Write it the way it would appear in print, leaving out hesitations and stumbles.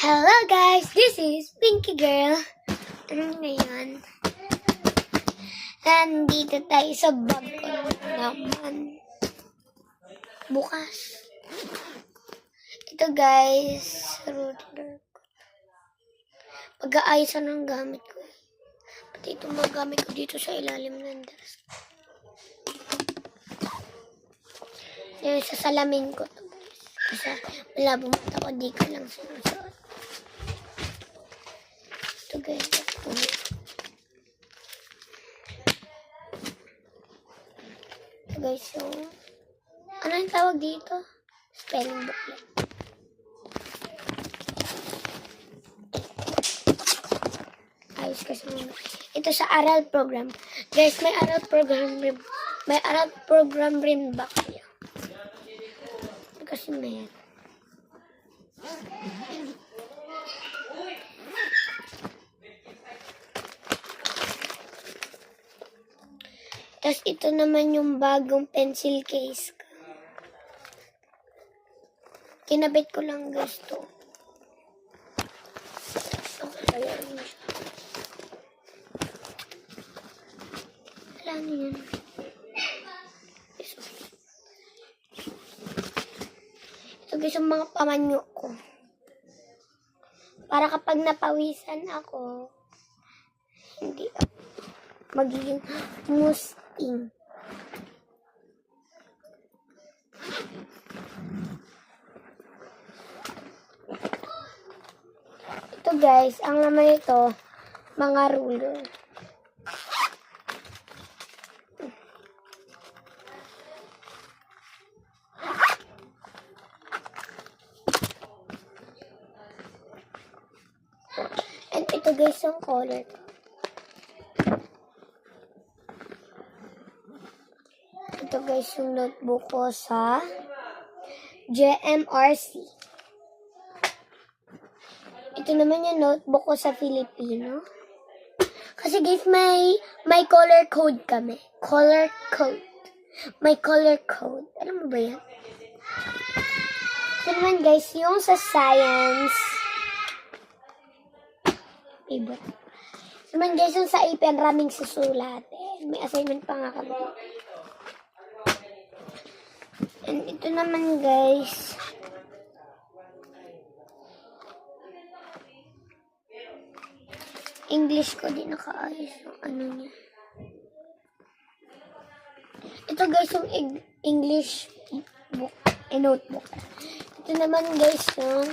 Hello guys, this is Pinky Girl. Ano ngayon? Nandito tayo sa bag ko naman. Bukas. Ito guys, router ko. Pag-aayusan ng gamit ko. Pati itong mga gamit ko dito sa ilalim ng desk. Yung sa salamin ko to guys. Kasi malabo mata ko, di ko lang sinusuot. Ito guys, ito guys yung ano yung tawag dito? Spelling booklet. Ayos kasi muna. Ito sa aral program. Guys, may aral program rin ba kayo? Kasi meron. Tapos ito naman yung bagong pencil case ko. Kinabit ko lang gusto. Wala na yun. Ito guys yung mga pamanyo ko. Para kapag napawisan ako, hindi ako magiging musting. Ito guys, ang naman ito, mga ruler. And ito guys yung color. Ito guys yung notebook ko sa JMRC. Ito naman yung notebook ko sa Filipino. Kasi guys, may color code kami. Color code. May color code. Alam mo ba yan? Ito naman guys, yung sa science. Favorite. Ito naman guys, yung sa AP, raming susulatin. May assignment pa nga kami. And ito naman guys, English ko, di nakaayos yung ano niya. Ito guys yung English book, notebook. Ito naman guys yung